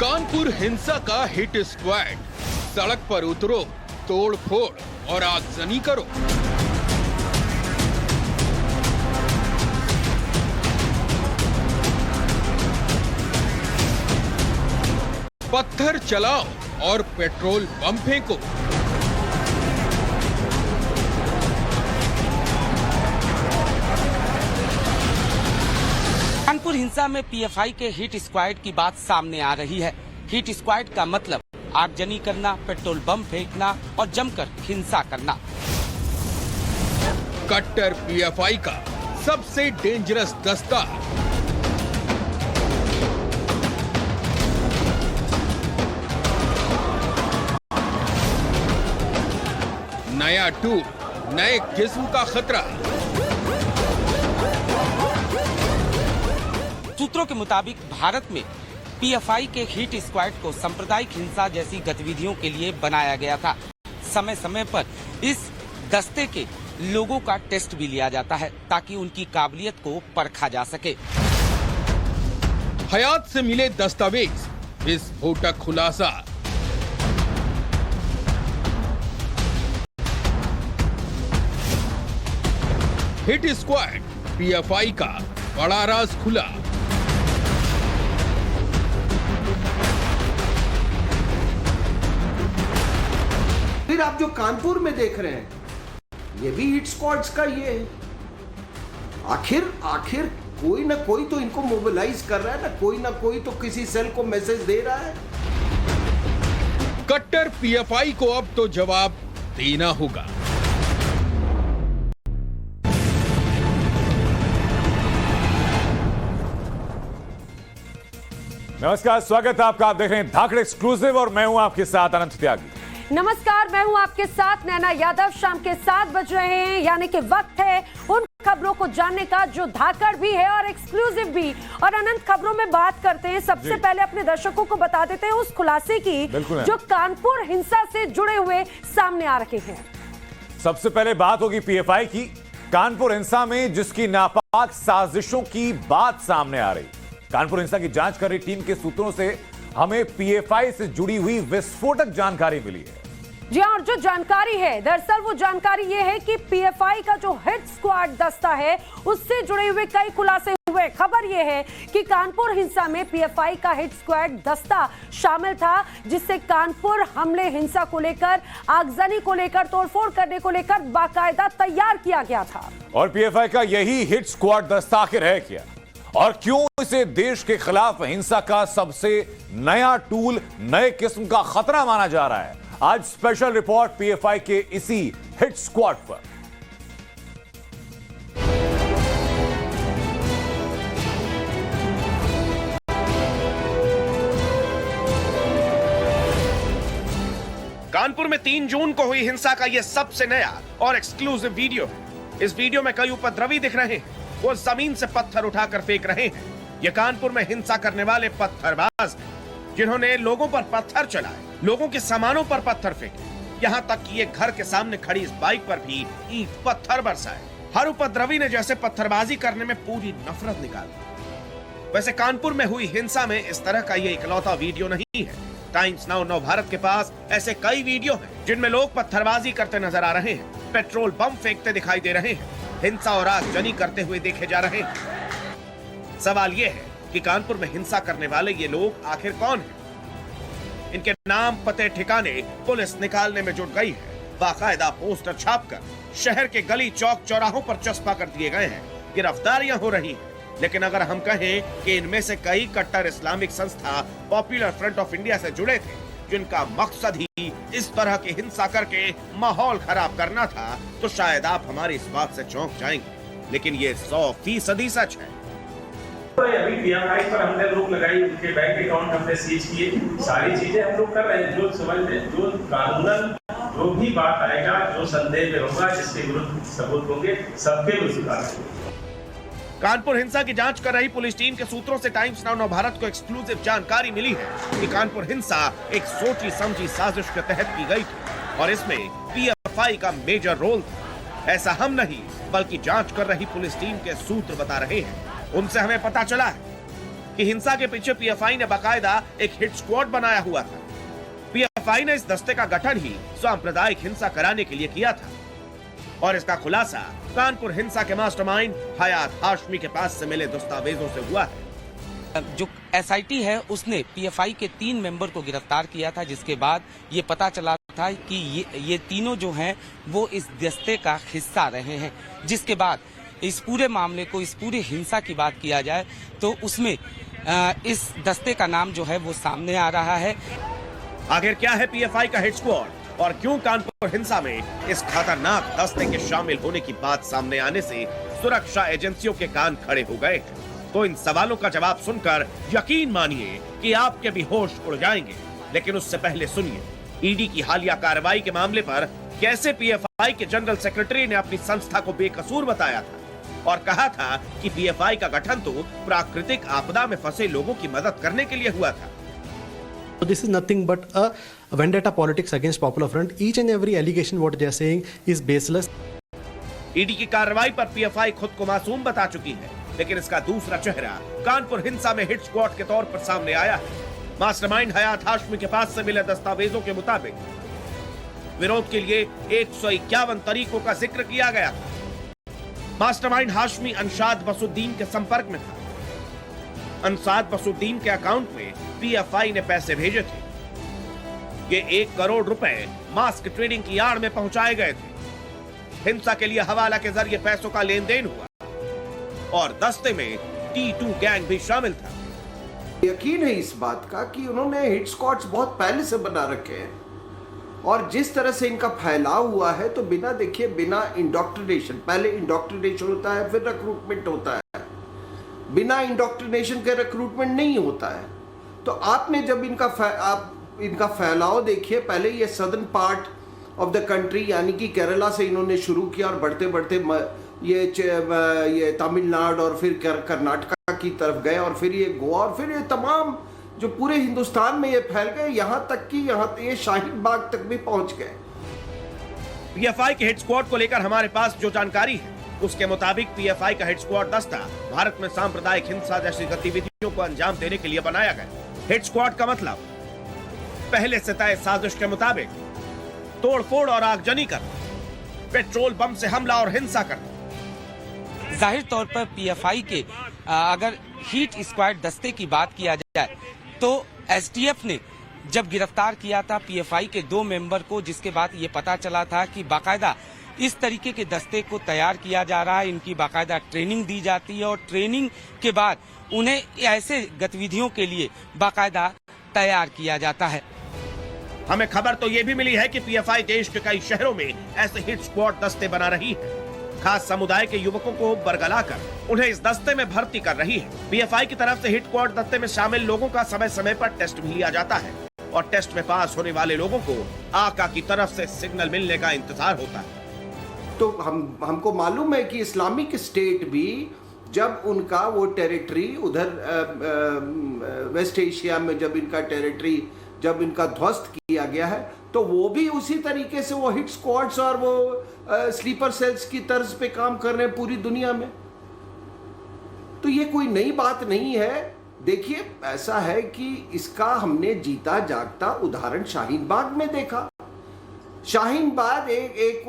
कानपुर हिंसा का hit squad, सड़क पर उतरो, तोड़ फोड़ और आगजनी करो। पत्थर चलाओ और पेट्रोल बम फेंको। कानपुर हिंसा में पीएफआई के हिट स्क्वाड की बात सामने आ रही है। हिट स्क्वाड का मतलब आगजनी करना, पेट्रोल बम फेंकना और जमकर हिंसा करना। कट्टर पीएफआई का सबसे डेंजरस दस्ता। नया टूल, नए किस्म का खतरा। सूत्रों के मुताबिक भारत में पीएफआई के हिट स्क्वाड को सांप्रदायिक हिंसा जैसी गतिविधियों के लिए बनाया गया था। समय समय पर इस दस्ते के लोगों का टेस्ट भी लिया जाता है ताकि उनकी काबिलियत को परखा जा सके। हयात से मिले दस्तावेज, विस्फोटक खुलासा। हिट स्क्वाड पीएफआई का बड़ा राज खुला। फिर आप जो कानपुर में देख रहे हैं, ये भी हिट स्क्वाड्स का ये है। आखिर कोई ना कोई तो इनको मोबिलाइज कर रहा है ना कोई तो किसी सेल को मैसेज दे रहा है। कट्टर पीएफआई को अब तो जवाब देना होगा। नमस्कार, स्वागत है आपका। आप देख रहे हैं धाकड़ एक्सक्लूसिव और मैं हूं आपके साथ अनंत त्यागी। नमस्कार, मैं हूं आपके साथ नैना यादव। शाम के 7 बज रहे हैं, यानी कि वक्त है उन खबरों को जानने का जो धाकड़ भी है और एक्सक्लूसिव भी। और अनंत, खबरों में बात करते हैं। सबसे पहले अपने दर्शकों को बता देते हैं उस खुलासे की जो कानपुर हिंसा से जुड़े हुए सामने आ रहे हैं। सबसे पहले बात होगी पीएफआई की। कानपुर हिंसा में जिसकी नापाक साजिशों की बात सामने आ रही। कानपुर हिंसा की जांच कर रही टीम के सूत्रों से हमें पीएफआई से जुड़ी हुई विस्फोटक जानकारी मिली है। जी हाँ, और जो जानकारी है, दरअसल वो जानकारी ये है कि पीएफआई का जो हिट स्क्वाड दस्ता है उससे जुड़े हुए कई खुलासे हुए। खबर ये है कि कानपुर हिंसा में पीएफआई का हिट स्क्वाड दस्ता शामिल था, जिससे कानपुर हमले हिंसा को लेकर, आगजनी को लेकर, तोड़फोड़ करने को लेकर बाकायदा तैयार किया गया था। और पीएफआई का यही हिट स्क्वाड दस्ता आखिर है क्या, और क्यों इसे देश के खिलाफ हिंसा का सबसे नया टूल, नए किस्म का खतरा माना जा रहा है? आज स्पेशल रिपोर्ट पीएफआई के इसी हिट स्क्वाड पर। कानपुर में 3 जून को हुई हिंसा का यह सबसे नया और एक्सक्लूसिव वीडियो। इस वीडियो में कई उपद्रवी दिख रहे हैं। वो जमीन से पत्थर उठाकर फेंक रहे हैं। ये कानपुर में हिंसा करने वाले पत्थरबाज, जिन्होंने लोगों पर पत्थर चलाए, लोगों के सामानों पर पत्थर फेंके, यहाँ तक कि ये घर के सामने खड़ी इस बाइक पर भी ईंट पत्थर बरसाए। हर उपद्रवी ने जैसे पत्थरबाजी करने में पूरी नफरत निकाली। वैसे कानपुर में हुई हिंसा में इस तरह का ये इकलौता वीडियो नहीं है। टाइम्स नाउ नव भारत के पास ऐसे कई वीडियो हैं जिनमें लोग पत्थरबाजी करते नजर आ रहे हैं, पेट्रोल बम फेंकते दिखाई दे रहे हैं, हिंसा और आगजनी करते हुए देखे जा रहे हैं। सवाल यह है कि कानपुर में हिंसा करने वाले ये लोग आखिर कौन हैं? इनके नाम, पते, ठिकाने पुलिस निकालने में जुट गई है। बाकायदा पोस्टर छापकर शहर के गली, चौक, चौराहों पर चस्पा कर दिए गए हैं। गिरफ्तारियां हो रही हैं। लेकिन अगर हम कहें कि इनमें से कई कट्टर इस्लामिक संस्था पॉपुलर फ्रंट ऑफ इंडिया से जुड़े थे, जिनका मकसद ही इस तरह की हिंसा करके माहौल खराब करना था, तो शायद आप हमारी इस बात से चौंक जाएंगे। लेकिन ये 100% सच है। तो अभी पीएफआई पर हमने रोक लगाई, उनके बैंक अकाउंट हमने सीज किए, सारी चीजें हम लोग कर रहे हैं। जो समझते, जो कानूनन जो भी बात आएगा, जो संदेह में होगा, जिसके विरुद्ध सबूत होंगे, सबके विरुद्ध कार्रवाई। कानपुर हिंसा की जांच कर रही पुलिस टीम के सूत्रों से टाइम्स नाउ नव भारत को एक्सक्लूसिव जानकारी मिली है कि कानपुर हिंसा एक सोची समझी साजिश के तहत की गई थी और इसमें पीएफआई का मेजर रोल था। ऐसा हम नहीं, बल्कि जांच कर रही पुलिस टीम के सूत्र बता रहे हैं। उनसे हमें पता चला है कि हिंसा के पीछे पीएफआई ने बाकायदा एक हिट स्क्वाड बनाया हुआ था। पीएफआई ने इस दस्ते का गठन ही सांप्रदायिक हिंसा कराने के लिए किया था और इसका खुलासा कानपुर हिंसा के मास्टरमाइंड हयात हाशमी के पास से मिले दस्तावेजों से हुआ है। जो एसआईटी है उसने पीएफआई के 3 मेंबर को गिरफ्तार किया था, जिसके बाद ये पता चला था कि ये तीनों जो हैं वो इस दस्ते का हिस्सा रहे हैं। जिसके बाद इस पूरे मामले को, इस पूरे हिंसा की बात किया जाए तो उसमें इस दस्ते का नाम जो है वो सामने आ रहा है। आखिर क्या है पीएफआई का हिट स्क्वाड और क्यों कानपुर हिंसा में इस खतरनाक दस्ते के शामिल होने की बात सामने आने से सुरक्षा एजेंसियों के कान खड़े हो गए? तो इन सवालों का जवाब सुनकर यकीन मानिए कि आपके भी होश उड़ जाएंगे। लेकिन उससे पहले सुनिए ईडी की हालिया कार्रवाई के मामले पर कैसे पीएफआई के जनरल सेक्रेटरी ने अपनी संस्था को बेकसूर बताया था और कहा था कि पीएफआई का गठन तो प्राकृतिक आपदा में फंसे लोगों की मदद करने के लिए हुआ था। So this is nothing but a vendetta politics against Popular Front. Each and every allegation what they are saying is baseless. ED की कार्रवाई पर पीएफआई खुद को मासूम बता चुकी है, लेकिन इसका दूसरा चेहरा कानपुर हिंसा में हिट स्क्वाड के तौर पर सामने आया है। मास्टरमाइंड हयात हाशमी के पास से मिले दस्तावेजों के मुताबिक विरोध के लिए 151 तरीकों का जिक्र किया गया था। मास्टरमाइंड हाशमी अंशाद बसुद्दीन के संपर्क में था। अंसाद बसुद्दीन के अकाउंट में पीएफआई ने पैसे भेजे थे। ये 1 करोड़ रुपए मास्क ट्रेडिंग की आड़ में पहुंचाए गए थे। हिंसा के लिए हवाला के जरिए पैसों का लेन देन हुआ और दस्ते में T2 गैंग भी शामिल था। यकीन है इस बात का कि उन्होंने हिट स्क्वाड्स बहुत पहले से बना रखे हैं और जिस तरह से इनका फैलाव हुआ है तो बिना इंडोक्ट्रिनेशन, पहले इंडोक्ट्रिनेशन होता है फिर रिक्रूटमेंट होता है, बिना इंडोक्ट्रिनेशन के रिक्रूटमेंट नहीं होता है। तो आपने जब इनका फैलाव देखिए, पहले ये southern part of the country यानी कि केरला से इन्होंने शुरू किया और बढ़ते बढ़ते ये तमिलनाडु और फिर कर्नाटका की तरफ गए और फिर ये गोवा और फिर ये तमाम जो पूरे हिंदुस्तान में ये फैल गए, यहां तक कि ये शाहीन बाग तक भी पहुंच गए। पीएफआई के हिट स्क्वाड को लेकर हमारे पास जो जानकारी है उसके मुताबिक पीएफआई का हिट स्क्वाड दस्ता भारत में सांप्रदायिक हिंसा जैसी गतिविधियों को अंजाम देने के लिए बनाया गया। हिट स्क्वाड का मतलब पहले से तय साजिश के मुताबिक तोड़फोड़ और आगजनी कर, पेट्रोल बम से हमला और हिंसा करना। जाहिर तौर पर पीएफआई के अगर हीट स्क्वाड दस्ते की बात किया जाए तो एसटीएफ ने जब गिरफ्तार किया था पीएफआई के 2 मेंबर को, जिसके बाद ये पता चला था कि बाकायदा इस तरीके के दस्ते को तैयार किया जा रहा है, इनकी बाकायदा ट्रेनिंग दी जाती है और ट्रेनिंग के बाद उन्हें ऐसे गतिविधियों के लिए बाकायदा तैयार किया जाता है। हमें खबर तो ये भी मिली है कि पीएफआई देश के कई शहरों में ऐसे हिट स्क्वाड दस्ते बना रही है। खास समुदाय के युवकों को बरगलाकर उन्हें इस दस्ते में भर्ती कर रही है। पीएफआई की तरफ से हिट स्क्वाड दस्ते में शामिल लोगों का समय समय पर टेस्ट भी लिया जाता है और टेस्ट में पास होने वाले लोगों को आका की तरफ से सिग्नल मिलने का इंतजार होता है। तो हमको मालूम है कि इस्लामिक स्टेट भी जब उनका वो टेरिटरी उधर वेस्ट एशिया में जब इनका ध्वस्त किया गया है तो वो भी उसी तरीके से वो हिट स्क्वाड्स और वो स्लीपर सेल्स की तर्ज पे काम कर रहे हैं पूरी दुनिया में। तो ये कोई नई बात नहीं है। देखिए, ऐसा है कि इसका हमने जीता जागता उदाहरण शाहीन बाग में देखा। शाहीन बाग एक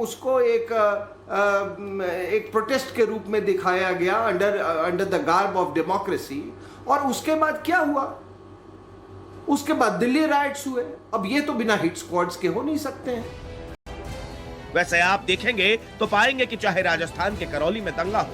प्रोटेस्ट के रूप में दिखाया गया under the garb of democracy और उसके बाद क्या हुआ? उसके बाद दिल्ली राइट्स हुए। अब ये तो बिना हिट स्क्वाड्स के हो नहीं सकते हैं। वैसे आप देखेंगे तो पाएंगे कि चाहे राजस्थान के करौली में दंगा हो,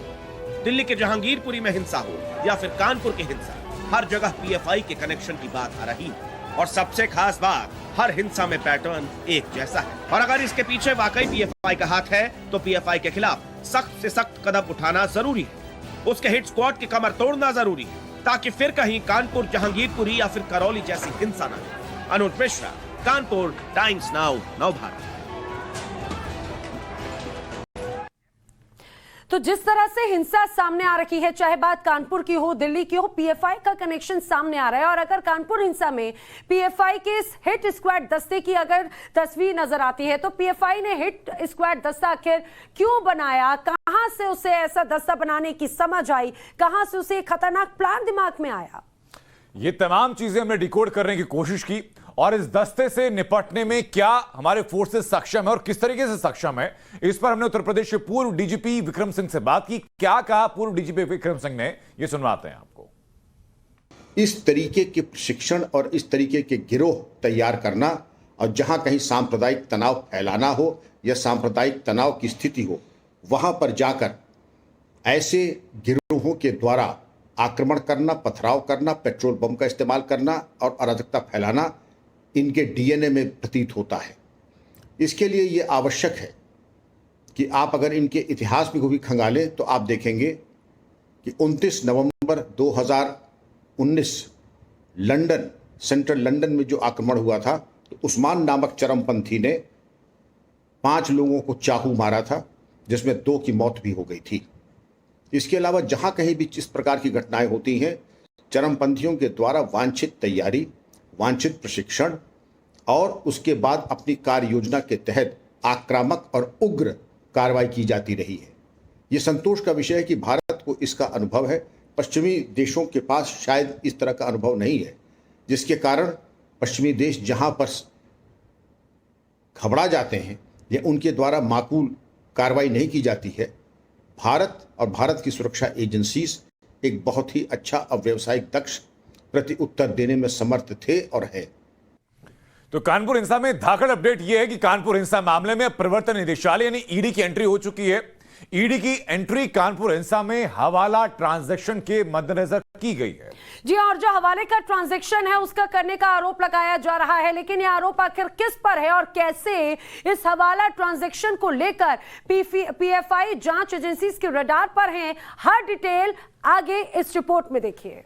दिल्ली के जहांगीरपुरी में हिंसा हो या फिर कानपुर की हिंसा, हर जगह पीएफआई के कनेक्शन की बात आ रही है। और सबसे खास बात, हर हिंसा में पैटर्न एक जैसा है। और अगर इसके पीछे वाकई पीएफआई का हाथ है तो पीएफआई के खिलाफ सख्त से सख्त कदम उठाना जरूरी है। उसके हिट स्क्वाड की कमर तोड़ना जरूरी है ताकि फिर कहीं कानपुर, जहांगीरपुरी या फिर करौली जैसी हिंसा न हो। अनुज मिश्रा, कानपुर, टाइम्स नाउ, नवभारत। तो जिस तरह से हिंसा सामने आ रही है, चाहे बात कानपुर की हो, दिल्ली की हो, पीएफआई का कनेक्शन सामने आ रहा है। और अगर कानपुर हिंसा में पीएफआई के इस हिट स्क्वाड दस्ते की अगर तस्वीर नजर आती है तो पीएफआई ने हिट स्क्वाड दस्ता आखिर क्यों बनाया, कहां से उसे ऐसा दस्ता बनाने की समझ आई, कहां से उसे खतरनाक प्लान दिमाग में आया? ये तमाम चीजें हमने डिकोड करने की कोशिश की और इस दस्ते से निपटने में क्या हमारे फोर्सेस सक्षम है और किस तरीके से सक्षम है, इस पर हमने उत्तर प्रदेश के पूर्व डीजीपी विक्रम सिंह से बात की। क्या कहा पूर्व डीजीपी विक्रम सिंह ने, ये सुनवाते हैं आपको। इस तरीके के प्रशिक्षण और इस तरीके के गिरोह तैयार करना और जहां कहीं सांप्रदायिक तनाव फैलाना हो या सांप्रदायिक तनाव की स्थिति हो, वहां पर जाकर ऐसे गिरोहों के द्वारा आक्रमण करना, पथराव करना, पेट्रोल बम का इस्तेमाल करना और अराजकता फैलाना इनके डीएनए में प्रतीत होता है। इसके लिए ये आवश्यक है कि आप अगर इनके इतिहास में को भी खंगालें तो आप देखेंगे कि 29 नवंबर 2019 लंदन, सेंट्रल लंदन में जो आक्रमण हुआ था, तो उस्मान नामक चरमपंथी ने 5 लोगों को चाकू मारा था, जिसमें 2 की मौत भी हो गई थी। इसके अलावा जहां कहीं भी इस प्रकार की घटनाएं होती हैं, चरमपंथियों के द्वारा वांछित तैयारी, वांछित प्रशिक्षण और उसके बाद अपनी कार्य योजना के तहत आक्रामक और उग्र कार्रवाई की जाती रही है। ये संतोष का विषय है कि भारत को इसका अनुभव है। पश्चिमी देशों के पास शायद इस तरह का अनुभव नहीं है, जिसके कारण पश्चिमी देश जहां पर घबरा जाते हैं या उनके द्वारा माकूल कार्रवाई नहीं की जाती है, भारत और भारत की सुरक्षा एजेंसीज एक बहुत ही अच्छा और व्यावसायिक दक्ष प्रति उत्तर देने में समर्थ थे और है। तो कानपुर हिंसा में धाकड़ अपडेट यह है कि कानपुर हिंसा मामले में प्रवर्तन निदेशालय यानी ईडी की एंट्री हो चुकी है। ईडी की एंट्री कानपुर हिंसा में हवाला ट्रांजैक्शन के मद्देनजर की गई है। जी, और जो हवाले का ट्रांजैक्शन है उसका करने का आरोप लगाया जा रहा है, लेकिन यह आरोप आखिर किस पर है और कैसे इस हवाला ट्रांजैक्शन को लेकर पीएफआई जांच एजेंसीज के रडार पर हैं, हर डिटेल आगे इस रिपोर्ट में देखिए।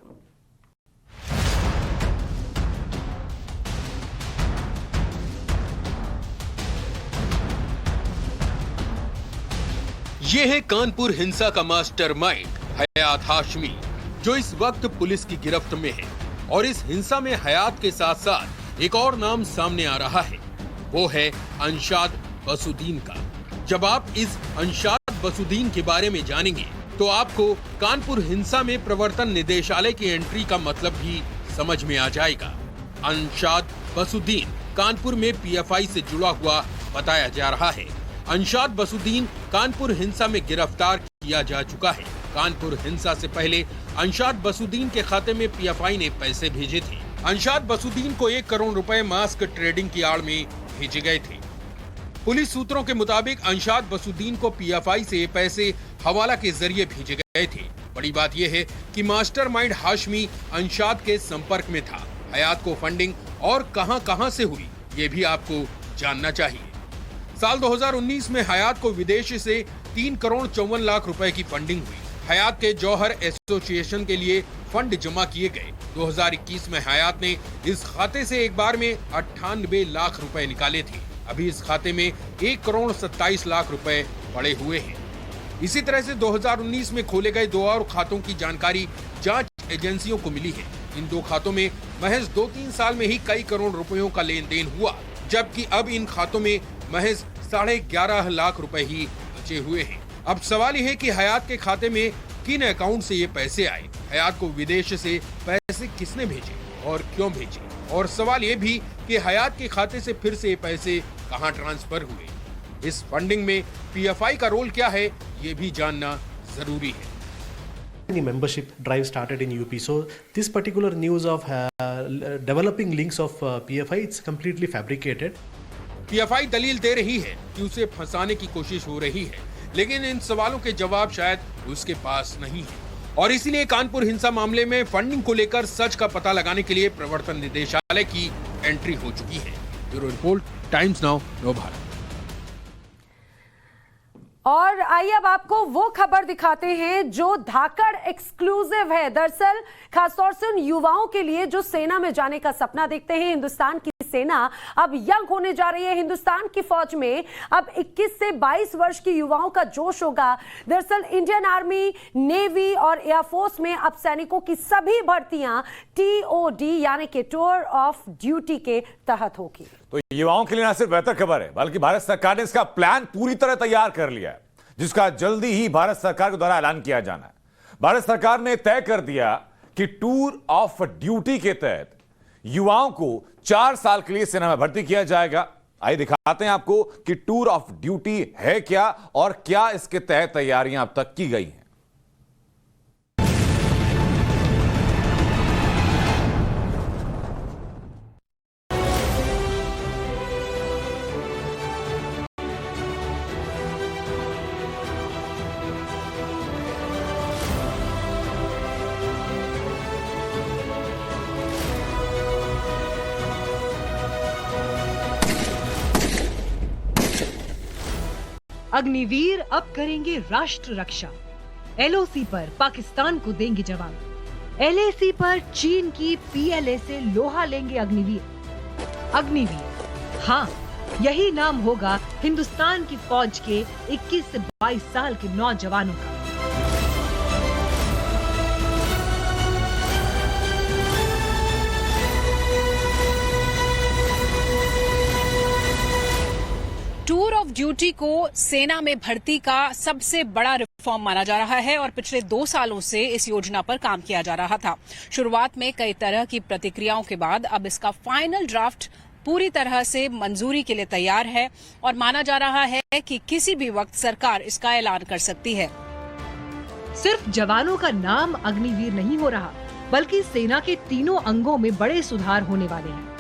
ये है कानपुर हिंसा का मास्टरमाइंड हयात हाशमी, जो इस वक्त पुलिस की गिरफ्त में है। और इस हिंसा में हयात के साथ साथ एक और नाम सामने आ रहा है, वो है अंशाद बसुद्दीन का। जब आप इस अंशाद बसुद्दीन के बारे में जानेंगे तो आपको कानपुर हिंसा में प्रवर्तन निदेशालय की एंट्री का मतलब भी समझ में आ जाएगा। अंशाद बसुद्दीन कानपुर में पीएफआई से जुड़ा हुआ बताया जा रहा है। अंशाद बसुद्दीन कानपुर हिंसा में गिरफ्तार किया जा चुका है। कानपुर हिंसा से पहले अंशाद बसुद्दीन के खाते में पीएफआई ने पैसे भेजे थे। अंशाद बसुद्दीन को 1 करोड़ रुपए मास्क ट्रेडिंग की आड़ में भेजे गए थे। पुलिस सूत्रों के मुताबिक अंशाद बसुद्दीन को पीएफआई से ये हवाला के जरिए भेजे गए थे। बड़ी बात यह है कि मास्टरमाइंड हाशमी अंशाद के संपर्क में था। हयात को फंडिंग और कहां से हुई, ये भी आपको जानना चाहिए। साल 2019 में हयात को विदेश से 3 करोड़ 54 लाख रुपए की फंडिंग हुई। हयात के जौहर एसोसिएशन के लिए फंड जमा किए गए। 2021 में हयात ने इस खाते से एक बार में 98 लाख रुपए निकाले थे। अभी इस खाते में 1 करोड़ 27 लाख रुपए पड़े हुए हैं। इसी तरह से 2019 में खोले गए 2 और खातों की जानकारी जांच एजेंसियों को मिली है। इन 2 खातों में महज 2-3 साल में ही कई करोड़ रुपयों का लेन देन हुआ, जबकि अब इन खातों में महज 11.5 लाख रुपए ही बचे हुए हैं। अब सवाल यह है कि हयात के खाते में किन अकाउंट से ये पैसे आए, हयात को विदेश से पैसे किसने भेजे और क्यों भेजे, और सवाल ये भी कि हयात के खाते से फिर से ये पैसे कहां ट्रांसफर हुए। इस फंडिंग में पीएफआई का रोल क्या है, ये भी जानना जरूरी है। The membership drive started in UP. So this particular news of developing links of PFI, it's completely fabricated. PFI दलील दे रही है कि उसे फंसाने की कोशिश हो रही है, लेकिन इन सवालों के जवाब शायद उसके पास नहीं है। और इसीलिए कानपुर हिंसा मामले में फंडिंग को लेकर सच का पता लगाने के लिए प्रवर्तन निदेशालय की एंट्री हो चुकी है। ब्यूरो रिपोर्ट, टाइम्स नाउ, नव भारत। और आइए अब आपको वो खबर दिखाते हैं जो धाकड़ एक्सक्लूसिव है। दरअसल खासतौर से उन युवाओं के लिए जो सेना में जाने का सपना देखते हैं। हिंदुस्तान की सेना अब यंग होने जा रही है। हिंदुस्तान की फौज में अब 21 से 22 वर्ष की युवाओं का जोश होगा। दरअसल इंडियन आर्मी, नेवी और एयरफोर्स में अब सैनिकों की सभी भर्तियां TOD यानी कि टूर ऑफ ड्यूटी के तहत होगी। तो युवाओं के लिए न सिर्फ बेहतर खबर है, बल्कि भारत सरकार ने इसका प्लान पूरी तरह तैयार कर लिया है, जिसका जल्दी ही भारत सरकार के द्वारा ऐलान किया जाना है। भारत सरकार ने तय कर दिया कि टूर ऑफ ड्यूटी के तहत युवाओं को 4 साल के लिए सेना में भर्ती किया जाएगा। आइए दिखाते हैं आपको कि टूर ऑफ ड्यूटी है क्या और क्या इसके तहत तैयारियां अब तक की गई हैं। अग्निवीर अब करेंगे राष्ट्र रक्षा। एलओसी पर पाकिस्तान को देंगे जवाब। एलएसी पर चीन की पीएलए से लोहा लेंगे अग्निवीर। अग्निवीर, हाँ, यही नाम होगा हिंदुस्तान की फौज के 21 से 22 साल के नौजवानों का। टूर ऑफ ड्यूटी को सेना में भर्ती का सबसे बड़ा रिफॉर्म माना जा रहा है और पिछले 2 सालों से इस योजना पर काम किया जा रहा था। शुरुआत में कई तरह की प्रतिक्रियाओं के बाद अब इसका फाइनल ड्राफ्ट पूरी तरह से मंजूरी के लिए तैयार है और माना जा रहा है कि किसी भी वक्त सरकार इसका ऐलान कर सकती है। सिर्फ जवानों का नाम अग्निवीर नहीं हो रहा, बल्कि सेना के तीनों अंगों में बड़े सुधार होने वाले हैं।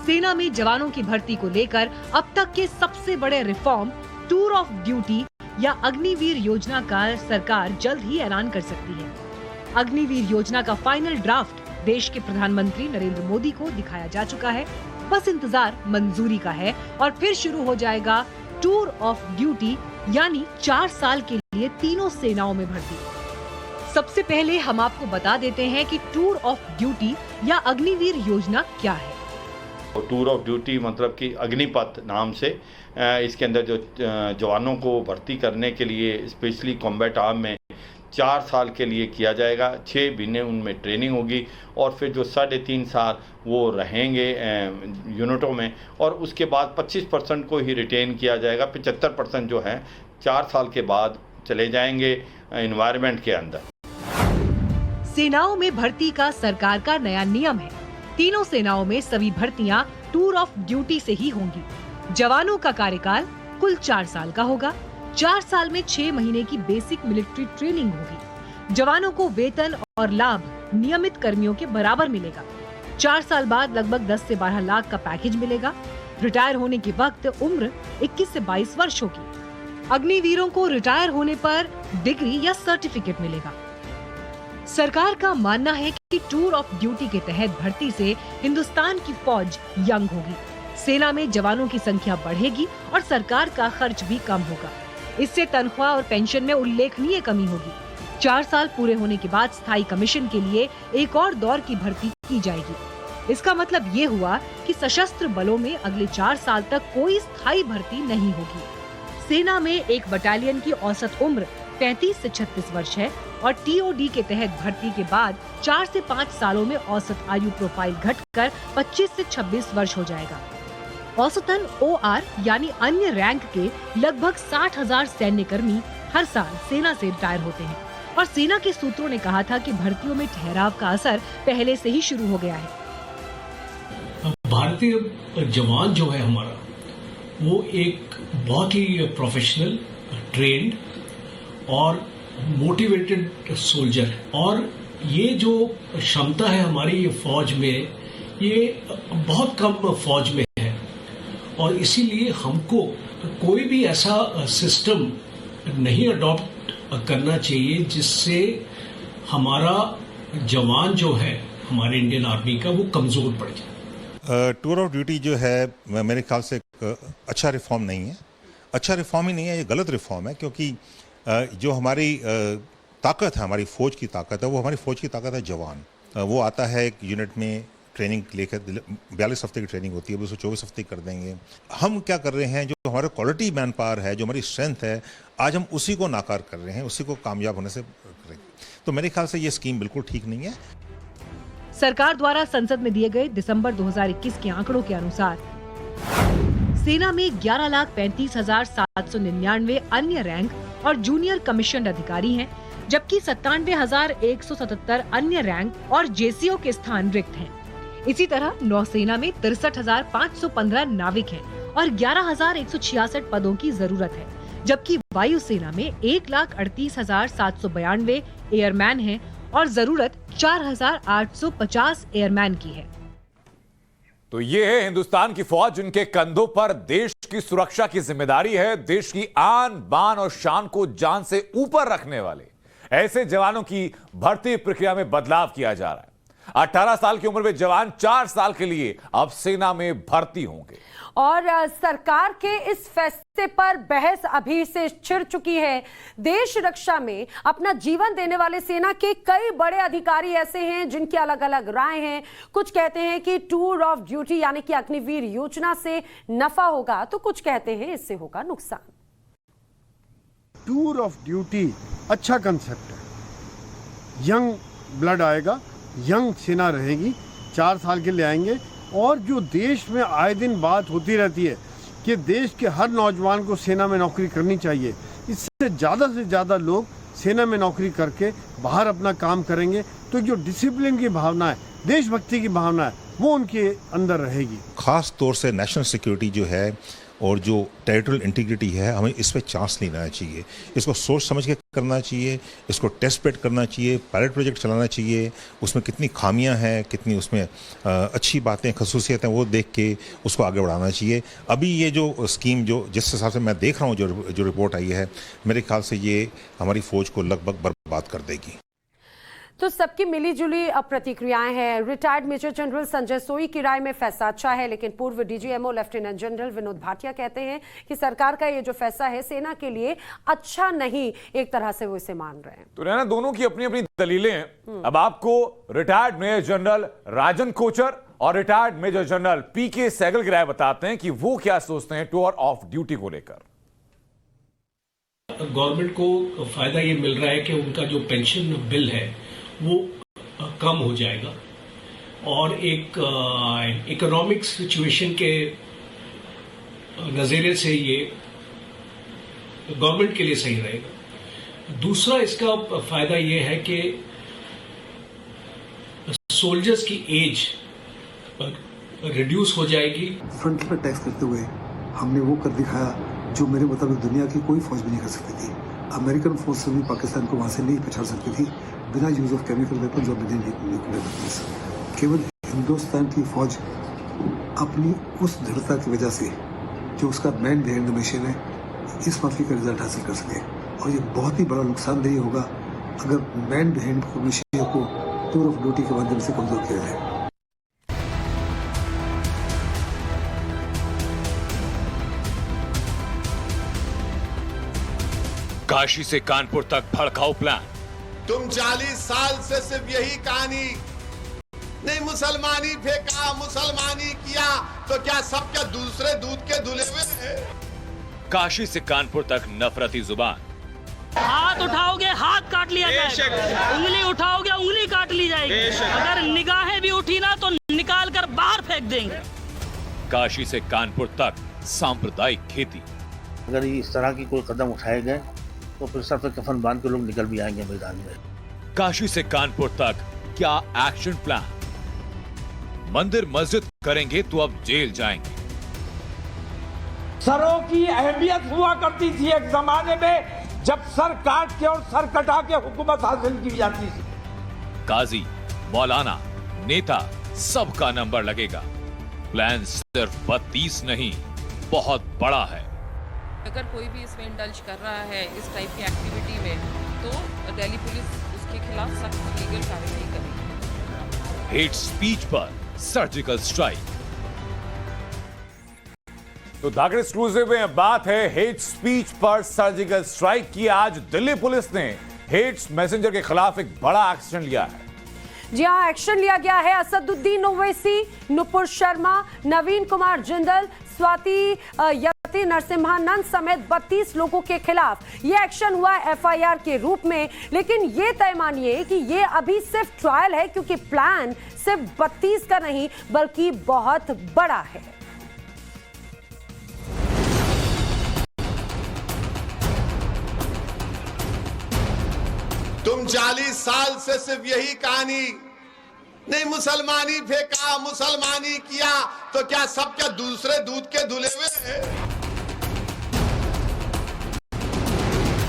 सेना में जवानों की भर्ती को लेकर अब तक के सबसे बड़े रिफॉर्म टूर ऑफ ड्यूटी या अग्निवीर योजना का सरकार जल्द ही ऐलान कर सकती है। अग्निवीर योजना का फाइनल ड्राफ्ट देश के प्रधानमंत्री नरेंद्र मोदी को दिखाया जा चुका है। बस इंतजार मंजूरी का है और फिर शुरू हो जाएगा टूर ऑफ ड्यूटी, यानी 4 साल के लिए तीनों सेनाओं में भर्ती। सबसे पहले हम आपको बता देते हैं कि टूर ऑफ ड्यूटी या अग्निवीर योजना क्या है। टूर ऑफ ड्यूटी मतलब कि अग्निपथ नाम से इसके अंदर जो जवानों को भर्ती करने के लिए स्पेशली कॉम्बैट आर्म में 4 साल के लिए किया जाएगा। 6 महीने उनमें ट्रेनिंग होगी और फिर जो 3.5 साल वो रहेंगे यूनिटों में और उसके बाद 25% को ही रिटेन किया जाएगा। 75% जो है 4 साल के बाद चले जाएंगे एनवायरनमेंट के अंदर। सेनाओं में भर्ती का सरकार का नया नियम है। तीनों सेनाओं में सभी भर्तियां टूर ऑफ ड्यूटी से ही होंगी। जवानों का कार्यकाल कुल 4 साल का होगा। 4 साल में 6 महीने की बेसिक मिलिट्री ट्रेनिंग होगी। जवानों को वेतन और लाभ नियमित कर्मियों के बराबर मिलेगा। 4 साल बाद लगभग 10 से 12 लाख का पैकेज मिलेगा। रिटायर होने के वक्त उम्र 21 से 22 वर्ष होगी। अग्निवीरों को रिटायर होने पर डिग्री या सर्टिफिकेट मिलेगा। सरकार का मानना है कि टूर ऑफ ड्यूटी के तहत भर्ती से हिंदुस्तान की फौज यंग होगी। सेना में जवानों की संख्या बढ़ेगी और सरकार का खर्च भी कम होगा। इससे तनख्वाह और पेंशन में उल्लेखनीय कमी होगी। 4 साल पूरे होने के बाद स्थायी कमीशन के लिए एक और दौर की भर्ती की जाएगी। इसका मतलब ये हुआ कि सशस्त्र बलों में अगले 4 साल तक कोई स्थायी भर्ती नहीं होगी। सेना में एक बटालियन की औसत उम्र 35 से 36 वर्ष है और टीओडी के तहत भर्ती के बाद 4 से 5 सालों में औसत आयु प्रोफाइल घटकर 25 से 26 वर्ष हो जाएगा। औसतन ओआर यानी अन्य रैंक के लगभग 60,000 सैन्य कर्मी हर साल सेना से रिटायर होते हैं और सेना के सूत्रों ने कहा था कि भर्तियों में ठहराव का असर पहले से ही शुरू हो गया है। भारतीय जवान जो है हमारा, वो एक बहुत ही प्रोफेशनल, ट्रेन्ड और मोटिवेटेड सोल्जर है और ये जो क्षमता है हमारी फौज में, ये बहुत कम फौज में है और इसीलिए हमको कोई भी ऐसा सिस्टम नहीं अडॉप्ट करना चाहिए जिससे हमारा जवान जो है हमारे इंडियन आर्मी का वो कमजोर पड़ जाए। टूर ऑफ ड्यूटी जो है मेरे ख्याल से अच्छा रिफॉर्म नहीं है। अच्छा रिफॉर्म ही नहीं है, ये गलत रिफॉर्म है क्योंकि जो हमारी ताकत है, हमारी फौज की ताकत है, वो हमारी फौज की ताकत है जवान। वो आता है एक यूनिट में ट्रेनिंग लेकर 42 हफ्ते की ट्रेनिंग होती है, वो 24 हफ्ते कर देंगे। हम क्या कर रहे हैं, जो हमारा क्वालिटी मैन पावर है, जो हमारी स्ट्रेंथ है, आज हम उसी को नाकार कर रहे हैं, उसी को कामयाब होने से कर रहे हैं। तो मेरे ख्याल से ये स्कीम बिल्कुल ठीक नहीं है। सरकार द्वारा संसद में दिए गए दिसंबर 2021 के आंकड़ों के अनुसार सेना में 11,35,799 अन्य रैंक और जूनियर कमीशन अधिकारी हैं, जबकि 97,177 अन्य रैंक और जेसीओ के स्थान रिक्त हैं। इसी तरह नौसेना में 63,515 नाविक हैं और 11,166 पदों की जरूरत है, जबकि वायुसेना में 1,38,792 एयरमैन हैं और जरूरत 4,850 एयरमैन की है। तो ये है हिंदुस्तान की फौज, जिनके कंधों पर देश की सुरक्षा की जिम्मेदारी है। देश की आन बान और शान को जान से ऊपर रखने वाले ऐसे जवानों की भर्ती प्रक्रिया में बदलाव किया जा रहा है। 18 साल की उम्र में जवान 4 साल के लिए अब सेना में भर्ती होंगे। और सरकार के इस फैसले पर बहस अभी से छिड़ चुकी है। देश रक्षा में अपना जीवन देने वाले सेना के कई बड़े अधिकारी ऐसे हैं जिनकी अलग अलग राय हैं। कुछ कहते हैं कि टूर ऑफ ड्यूटी यानी कि अग्निवीर योजना से नफा होगा, तो कुछ कहते हैं इससे होगा नुकसान। टूर ऑफ ड्यूटी अच्छा कंसेप्ट है। यंग ब्लड आएगा, यंग सेना रहेगी, 4 साल के लिए आएंगे। और जो देश में आए दिन बात होती रहती है कि देश के हर नौजवान को सेना में नौकरी करनी चाहिए, इससे ज़्यादा लोग सेना में नौकरी करके बाहर अपना काम करेंगे, तो जो डिसिप्लिन की भावना है, देशभक्ति की भावना है, वो उनके अंदर रहेगी। खास तौर से नेशनल सिक्योरिटी जो है और जो टेरिटोरियल इंटीग्रिटी है, हमें इस पे चांस नहीं लेना चाहिए। इसको सोच समझ के करना चाहिए, इसको टेस्ट पेड करना चाहिए, पायलट प्रोजेक्ट चलाना चाहिए। उसमें कितनी खामियां हैं, कितनी उसमें अच्छी बातें, खसूसियतें, वो देख के उसको आगे बढ़ाना चाहिए। अभी ये जो स्कीम जो जिस हिसाब से मैं देख रहा हूँ, जो रिपोर्ट आई है, मेरे ख्याल से ये हमारी फौज को लगभग बर्बाद कर देगी। तो सबकी मिलीजुली प्रतिक्रियाएं हैं। रिटायर्ड मेजर जनरल संजय सोई की राय में फैसला अच्छा है, लेकिन पूर्व DGMO lieutenant general Vinod Bhatia कहते हैं कि सरकार का ये जो फैसला है सेना के लिए अच्छा नहीं, एक तरह से वो इसे मान रहे हैं। तो रहना, दोनों की अपनी अपनी दलीलें हैं। अब आपको रिटायर्ड मेजर जनरल राजन कोचर और रिटायर्ड मेजर जनरल पीके सहगल की राय बताते हैं कि वो क्या सोचते हैं टूर ऑफ ड्यूटी को लेकर। गवर्नमेंट को फायदा ये मिल रहा है कि उनका जो पेंशन बिल है वो कम हो जाएगा और एक इकोनॉमिक सिचुएशन के नज़रिए से ये गवर्नमेंट के लिए सही रहेगा। दूसरा इसका फायदा ये है कि सोल्जर्स की एज रिड्यूस हो जाएगी। फ्रंट पर टैक्स करते हुए हमने वो कर दिखाया जो मेरे मुताबिक दुनिया की कोई फौज भी नहीं कर सकती थी। अमेरिकन फोर्स भी पाकिस्तान को वहां से नहीं पछाड़ सकती थी बिना यूज ऑफ केमिकल वेपन्स और बिना न्यूक्लियर वेपन्स। केवल हिंदुस्तान की फौज अपनी उस दृढ़ता की वजह से जो उसका मैन बिहाइंड द मशीन है, इस माफी का रिजल्ट हासिल कर सके। और ये बहुत ही बड़ा नुकसानदेही होगा अगर मैन बिहाइंड द मशीन को टूर ऑफ ड्यूटी के माध्यम से कमजोर किया जाए। काशी से कानपुर तक भड़काऊ प्लान। तुम 40 साल से सिर्फ यही कहानी, नहीं मुसलमानी फेंका, मुसलमानी किया, तो क्या सब क्या दूसरे दूध के धुले हुए? काशी से कानपुर तक नफरती जुबान। हाथ उठाओगे हाथ काट लिया जाएगा, उंगली उठाओगे उंगली काट ली जाएगी, अगर निगाहें भी उठी ना तो निकाल कर बाहर फेंक देंगे। काशी से कानपुर तक सांप्रदायिक खेती। अगर इस तरह की कोई कदम उठाए गए तो फिर सब कफन बांध के लोग निकल भी आएंगे मैदान में। काशी से कानपुर तक क्या एक्शन प्लान? मंदिर मस्जिद करेंगे तो अब जेल जाएंगे। सरों की अहमियत हुआ करती थी एक जमाने में जब सर काट के और सर कटा के हुकूमत हासिल की जाती थी। काजी, मौलाना, नेता, सबका नंबर लगेगा। प्लान सिर्फ 32 नहीं, बहुत बड़ा है। अगर कोई भी इसमें इंडल्ज कर रहा है इस टाइप की एक्टिविटी में, तो दिल्ली पुलिस उसके खिलाफ सख्त लीगल कार्रवाई करेगी। हेट स्पीच पर सर्जिकल स्ट्राइक। तो धाकड़ एक्सक्लूसिव में बात है हेट स्पीच पर सर्जिकल स्ट्राइक की। आज दिल्ली पुलिस ने हेट मैसेंजर के खिलाफ एक बड़ा एक्शन लिया है। जी हाँ, एक्शन लिया गया है असदुद्दीन ओवैसी, नुपुर शर्मा, नवीन कुमार जिंदल, स्वाति यति नरसिम्हानंद समेत 32 लोगों के खिलाफ ये एक्शन हुआ एफआईआर के रूप में। लेकिन ये तय मानिए कि ये अभी सिर्फ ट्रायल है, क्योंकि प्लान सिर्फ 32 का नहीं बल्कि बहुत बड़ा है। तुम 40 साल से सिर्फ यही कहानी, नहीं मुसलमानी फेंका, मुसलमानी किया, तो क्या सब क्या दूसरे दूध के धुले हुए हैं?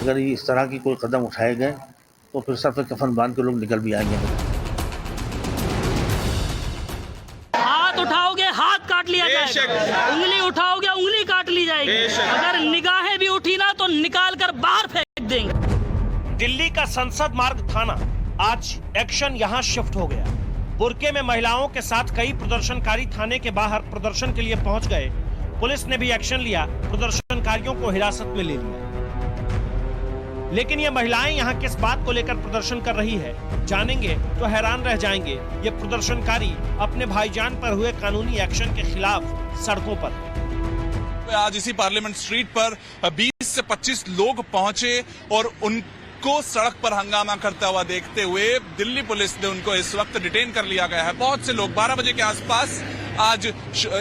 अगर ये इस तरह की कोई कदम उठाए गए तो फिर सर पे कफन बांध के लोग निकल भी आएंगे। हाथ उठाओगे हाथ काट लिया जाएगा, उंगली उठाओगे उंगली काट ली जाएगी, अगर निगाहें भी उठी ना तो निकाल कर बाहर फेंक देंगे। दिल्ली का संसद मार्ग थाना, आज एक्शन यहाँ शिफ्ट हो गया। बुर्के में महिलाओं के साथ कई प्रदर्शनकारी थाने के बाहर प्रदर्शन के लिए पहुंच गए। पुलिस ने भी एक्शन लिया, प्रदर्शनकारियों को हिरासत में ले लिया। लेकिन ये महिलाएं यहाँ किस बात को लेकर प्रदर्शन कर रही है, जानेंगे तो हैरान रह जाएंगे। ये प्रदर्शनकारी अपने भाईजान पर हुए कानूनी एक्शन के खिलाफ सड़कों पर है। आज इसी पार्लियामेंट स्ट्रीट पर 20 से 25 लोग पहुंचे और उनको सड़क पर हंगामा करता हुआ देखते हुए दिल्ली पुलिस ने उनको इस वक्त डिटेन कर लिया गया है। बहुत से लोग 12 बजे के आसपास आज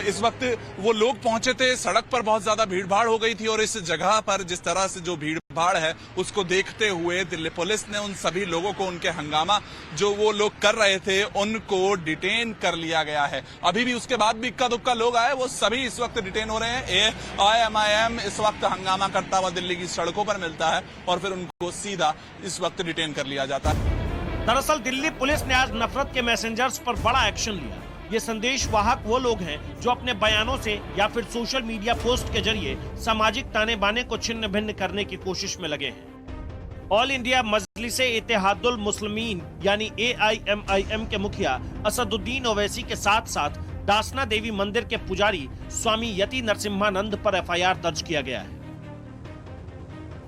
इस वक्त वो लोग पहुंचे थे। सड़क पर बहुत ज्यादा भीड़भाड़ हो गई थी और इस जगह पर जिस तरह से जो भीड़भाड़ है उसको देखते हुए दिल्ली पुलिस ने उन सभी लोगों को, उनके हंगामा जो वो लोग कर रहे थे, उनको डिटेन कर लिया गया है। अभी भी उसके बाद भी इक्का दुक्का लोग आए, वो सभी इस वक्त डिटेन हो रहे हैं। AIMIM इस वक्त हंगामा करता हुआ दिल्ली की सड़कों पर मिलता है और फिर उनको सीधा इस वक्त डिटेन कर लिया जाता है। दरअसल दिल्ली पुलिस ने आज नफरत के मैसेंजर्स पर बड़ा एक्शन लिया। ये संदेश वाहक वो लोग हैं जो अपने बयानों से या फिर सोशल मीडिया पोस्ट के जरिए सामाजिक ताने बाने को छिन्न भिन्न करने की कोशिश में लगे हैं। ऑल इंडिया मजलिस इत्तेहादुल मुस्लिमीन यानी AIMIM के मुखिया असदुद्दीन ओवैसी के साथ साथ दासना देवी मंदिर के पुजारी स्वामी यति नरसिम्हानंद पर FIR दर्ज किया गया है।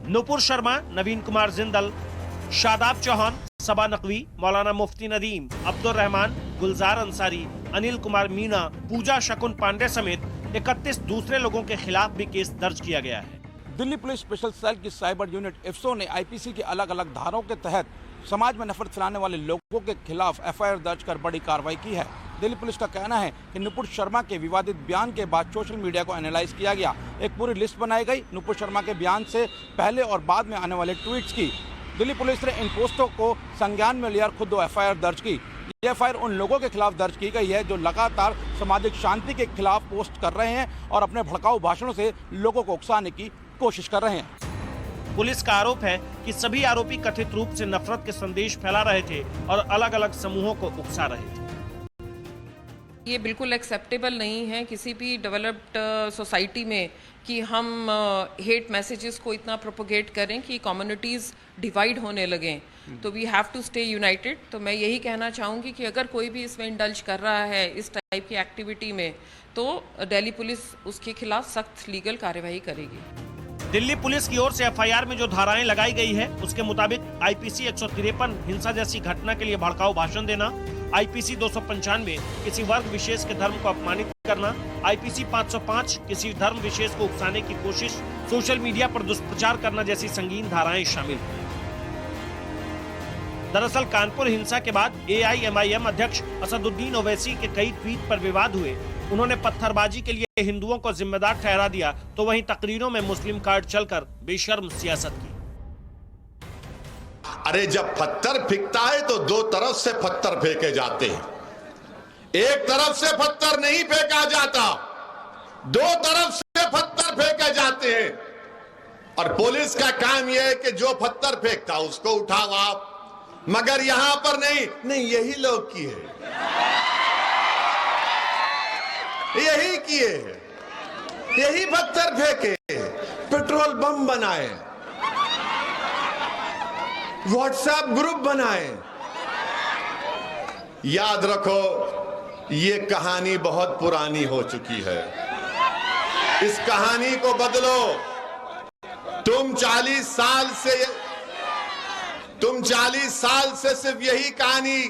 नुपुर शर्मा, नवीन कुमार जिंदल, शादाब चौहान, सबा नकवी, मौलाना मुफ्ती नदीम, अब्दुल रहमान, गुलजार अंसारी, अनिल कुमार मीणा, पूजा शकुन पांडे समेत 31 दूसरे लोगों के खिलाफ भी केस दर्ज किया गया है। दिल्ली पुलिस स्पेशल सेल की साइबर यूनिट IFSO ने IPC की अलग अलग धाराओं के तहत समाज में नफरत फैलाने वाले लोगों के खिलाफ FIR दर्ज कर बड़ी कार्रवाई की है। दिल्ली पुलिस का कहना है कि नुपुर शर्मा के विवादित बयान के बाद सोशल मीडिया को एनालाइज किया गया, एक पूरी लिस्ट बनाई गई नुपुर शर्मा के बयान से पहले और बाद में आने वाले ट्वीट्स की। दिल्ली पुलिस ने इन पोस्टों को संज्ञान में लिया, खुद FIR दर्ज की। ये FIR उन लोगों के खिलाफ दर्ज की गई है जो लगातार सामाजिक शांति के खिलाफ पोस्ट कर रहे हैं और अपने भड़काऊ भाषणों से लोगों को उकसाने की कोशिश कर रहे हैं। पुलिस का आरोप है कि सभी आरोपी कथित रूप से नफरत के संदेश फैला रहे थे और अलग अलग समूहों को उकसा रहे थे। ये बिल्कुल एक्सेप्टेबल नहीं है किसी भी डेवलप्ड सोसाइटी में कि हम हेट मैसेजेस को इतना प्रोपोगेट करें कि कम्युनिटीज़ डिवाइड होने लगें। तो we have to stay united. तो मैं यही कहना चाहूँगी कि अगर कोई भी इसमें इंडल्ज कर रहा है इस टाइप की एक्टिविटी में, तो दिल्ली पुलिस उसके खिलाफ सख्त लीगल कार्यवाही करेगी। दिल्ली पुलिस की ओर से FIR में जो धाराएं लगाई गई है उसके मुताबिक IPC 153 हिंसा जैसी घटना के लिए भड़काऊ भाषण देना, IPC 295 किसी वर्ग विशेष के धर्म को अपमानित करना, IPC 505 किसी धर्म विशेष को उकसाने की कोशिश, सोशल मीडिया पर दुष्प्रचार करना जैसी संगीन धाराएं शामिल हैं। दरअसल कानपुर हिंसा के बाद AIMIM अध्यक्ष असदुद्दीन ओवैसी के कई ट्वीट पर विवाद हुए। उन्होंने पत्थरबाजी के लिए हिंदुओं को जिम्मेदार ठहरा दिया, तो वहीं तकरीरों में मुस्लिम कार्ड चलकर बेशर्म सियासत की। अरे जब पत्थर फेंकता है तो दो तरफ से पत्थर फेंके जाते हैं, एक तरफ से पत्थर नहीं फेंका जाता, दो तरफ से पत्थर फेंके जाते हैं। और पुलिस का काम यह है कि जो पत्थर फेंकता उसको उठाओ आप, मगर यहां पर नहीं यही लोग किए, यही किए, यही पत्थर फेंके, पेट्रोल बम बनाए, व्हाट्सएप ग्रुप बनाए। याद रखो ये कहानी बहुत पुरानी हो चुकी है, इस कहानी को बदलो। तुम 40 साल से सिर्फ यही कहानी,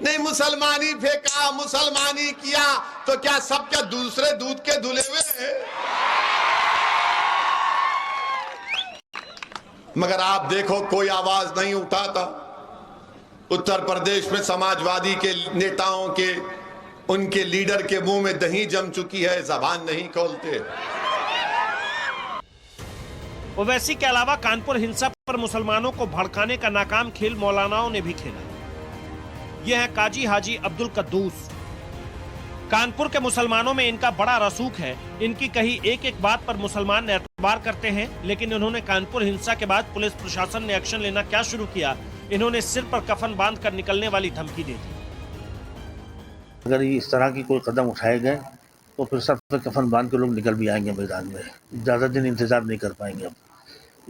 नहीं मुसलमानी फेंका, मुसलमानी किया, तो क्या सब क्या दूसरे दूध के धुले हुए हैं? मगर आप देखो कोई आवाज नहीं उठाता। उत्तर प्रदेश में समाजवादी के नेताओं के, उनके लीडर के मुंह में दही जम चुकी है, जबान नहीं खोलते। ओवैसी के अलावा कानपुर हिंसा पर मुसलमानों को भड़काने का नाकाम खेल मौलानाओं ने भी खेला। यह है काजी हाजी अब्दुल कद्दूस। कानपुर के मुसलमानों में इनका बड़ा रसूख है। इनकी कही एक एक बात पर मुसलमान एतबार करते हैं, लेकिन इन्होंने कानपुर हिंसा के बाद पुलिस प्रशासन ने एक्शन लेना क्या शुरू किया, इन्होंने सिर पर कफन बांध कर निकलने वाली धमकी दे दी। अगर इस तरह की कोई कदम उठाए गए तो फिर सर पर कफन बांध के लोग निकल भी आएंगे मैदान में। ज़्यादा दिन इंतजार नहीं कर पाएंगे। अब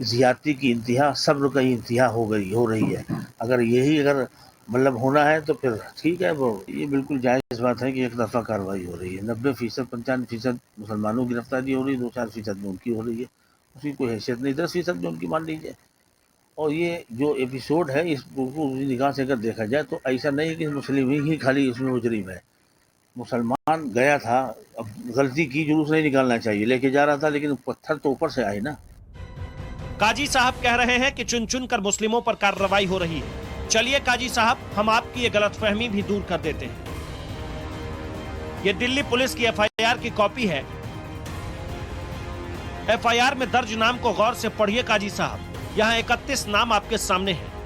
ज़ियादती की इंतहा, सब्र का इंतहा हो रही है। अगर यही मतलब होना है तो फिर ठीक है, वो ये बिल्कुल जायज़ बात है कि एक दफ़ा कार्रवाई हो रही है। 90%, 95% मुसलमानों की गिरफ्तारी हो रही है, 2-4% में उनकी हो रही है। उसकी कोई हैसियत नहीं, 10% में उनकी मान लीजिए। और ये जो एपिसोड है इसको उसी निगाह से अगर देखा जाए तो ऐसा नहीं है कि मुस्लिम ही खाली इसमें मुजरिम है। मुसलमान गया था, अब गलती की, जुलूस नहीं निकालना चाहिए, लेके जा रहा था, लेकिन पत्थर तो ऊपर से आए ना। काजी साहब कह रहे हैं कि चुन चुन कर मुस्लिमों पर कार्रवाई हो रही है। चलिए काजी साहब, हम आपकी ये गलतफहमी भी दूर कर देते हैं। ये दिल्ली पुलिस की एफआईआर की कॉपी है। एफआईआर में दर्ज नाम को गौर से पढ़िए काजी साहब। यहाँ 31 नाम आपके सामने हैं।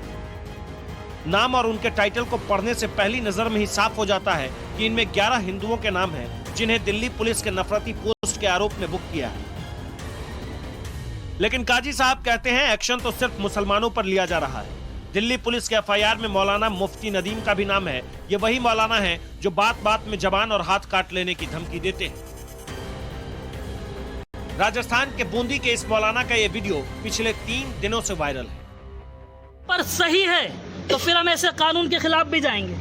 नाम और उनके टाइटल को पढ़ने से पहली नजर में ही साफ हो जाता है कि इनमें 11 हिंदुओं के नाम हैं, जिन्हें दिल्ली पुलिस के नफरती पोस्ट के आरोप में बुक किया है। लेकिन काजी साहब कहते हैं एक्शन तो सिर्फ मुसलमानों पर लिया जा रहा है। दिल्ली पुलिस के एफआईआर में मौलाना मुफ्ती नदीम का भी नाम है। ये वही मौलाना है जो बात बात में जबान और हाथ काट लेने की धमकी देते हैं। राजस्थान के बूंदी के इस मौलाना का ये वीडियो पिछले 3 दिनों से वायरल है। पर सही है तो फिर हम ऐसे कानून के खिलाफ भी जाएंगे।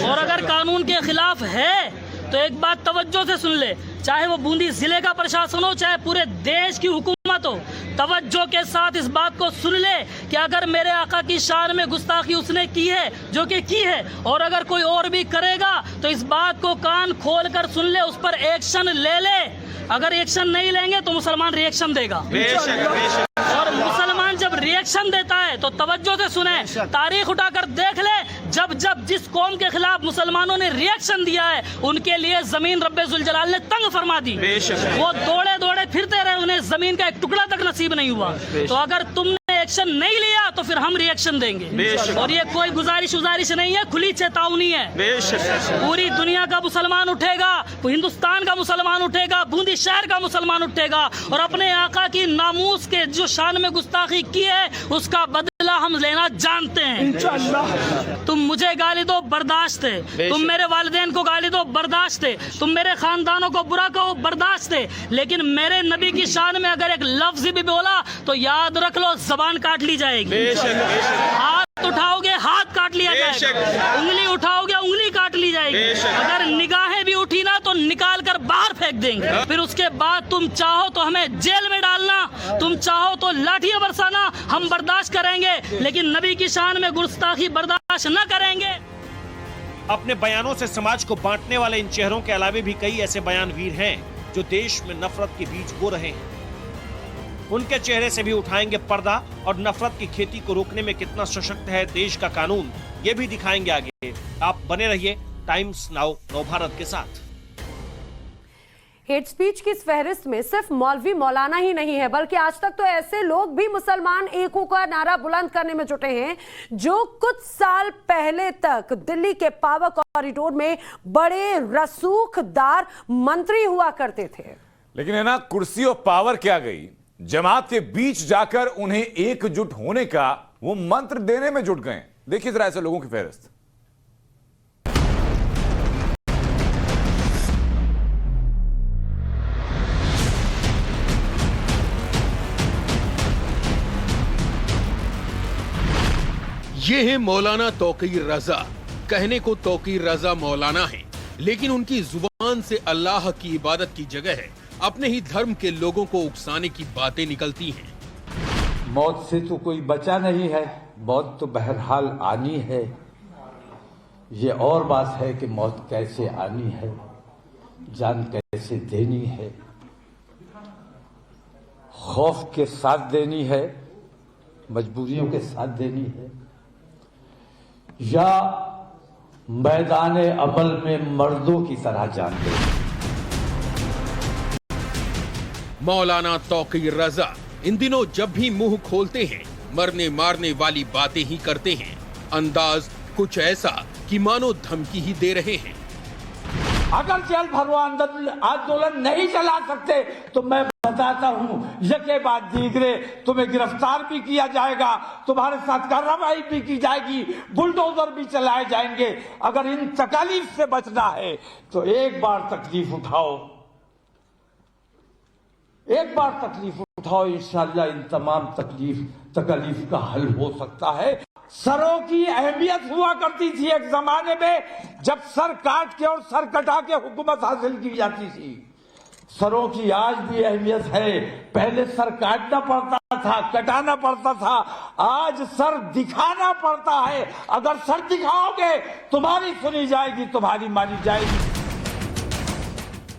और अगर कानून के खिलाफ है तो एक बात तवज्जो से सुन ले, चाहे वो बूंदी जिले का प्रशासन हो, चाहे पूरे देश की हुकूमत हो, तवज्जो के साथ इस बात को सुन ले कि अगर मेरे आका की शान में गुस्ताखी उसने की है, जो कि की है, और अगर कोई और भी करेगा तो इस बात को कान खोल कर सुन ले, उस पर एक्शन ले ले। अगर एक्शन नहीं लेंगे तो मुसलमान रिएक्शन देगा। और मुसलमान जब रिएक्शन देता है तो तवज्जो से सुने, तारीख उठाकर देख ले, जब जब जिस कौम के खिलाफ मुसलमानों ने रिएक्शन दिया है उनके लिए जमीन रब्बे जुल जलाल ने तंग फरमा दी। वो दौड़े दौड़े फिरते रहे, उन्हें जमीन का एक टुकड़ा तक नसीब नहीं हुआ। तो अगर तुमने एक्शन नहीं लिया तो फिर हम रिएक्शन देंगे। और ये कोई गुजारिश नहीं है, खुली चेतावनी है। पूरी दुनिया का मुसलमान उठेगा, हिंदुस्तान का मुसलमान उठेगा, बूंदी शहर का मुसलमान उठेगा और अपने आका की नामूस के जो शान में गुस्ताखी की है उसका बदला हम लेना जानते हैं। तुम मुझे गाली दो, बर्दाश्त है। तुम मेरे वालिदैन को गाली दो, बर्दाश्त है। तुम मेरे खानदानों को बुरा कहो, बर्दाश्त है। लेकिन मेरे नबी की शान में अगर एक लफ्ज भी बोला तो याद रख लो, जबान काट ली जाएगी। हाथ उठाओगे, हाथ काट लिया जाएगा। उंगली उठाओगे, उंगली काट ली जाएगी। अगर निगाहें भी उठी ना तो निकाल कर बाहर फेंक देंगे। फिर उसके बाद तुम चाहो तो हमें जेल में डालना, तुम चाहो तो लाठियां बरसाना, हम बर्दाश्त करेंगे, लेकिन नबी की शान में गुस्ताखी बर्दाश्त न करेंगे। अपने बयानों से समाज को बांटने वाले इन चेहरों के अलावा भी कई ऐसे बयानवीर हैं जो देश में नफरत के बीज बो रहे हैं। उनके चेहरे से भी उठाएंगे पर्दा और नफरत की खेती को रोकने में कितना सशक्त है देश का कानून, ये भी दिखाएंगे आगे। आप बने रहिए टाइम्स नाउ नवभारत के साथ। हेट स्पीच की इस फहरिस्त में सिर्फ मौलवी मौलाना ही नहीं है, बल्कि आज तक तो ऐसे लोग भी मुसलमान एक हो का नारा बुलंद करने में जुटे हैं जो कुछ साल पहले तक दिल्ली के पावर कॉरिडोर में बड़े रसूखदार मंत्री हुआ करते थे। लेकिन है ना, कुर्सी और पावर क्या गई, जमात के बीच जाकर उन्हें एकजुट होने का वो मंत्र देने में जुट गए। देखिए जरा ऐसे लोगों की फहरिस्त। ये है मौलाना तौकीर रजा। कहने को तौकीर रजा मौलाना है, लेकिन उनकी जुबान से अल्लाह की इबादत की जगह है अपने ही धर्म के लोगों को उकसाने की बातें निकलती हैं। मौत से तो कोई बचा नहीं है, मौत तो बहरहाल आनी है। ये और बात है कि मौत कैसे आनी है, जान कैसे देनी है, खौफ के साथ देनी है, मजबूरियों के साथ देनी है, या मैदाने अमल में मर्दों की तरह जान देनी। मौलाना तौकीर रजा इन दिनों जब भी मुंह खोलते हैं मरने मारने वाली बातें ही करते हैं। अंदाज कुछ ऐसा कि मानो धमकी ही दे रहे हैं। अगर जेल भरो आंदोलन नहीं चला सकते तो मैं बताता हूँ, यके बाद दीगरे तुम्हें गिरफ्तार भी किया जाएगा, तुम्हारे साथ कार्रवाई भी की जाएगी, बुलडोजर भी चलाए जाएंगे। अगर इन तकलीफ से बचना है तो एक बार तकलीफ उठाओ, एक बार तकलीफ उठाओ, इंशाअल्लाह इन तमाम तकलीफ का हल हो सकता है। सरों की अहमियत हुआ करती थी एक जमाने में, जब सर काट के और सर कटा के हुकूमत हासिल की जाती थी। सरों की आज भी अहमियत है। पहले सर काटना पड़ता था, कटाना पड़ता था, आज सर दिखाना पड़ता है। अगर सर दिखाओगे तुम्हारी सुनी जाएगी, तुम्हारी मानी जाएगी।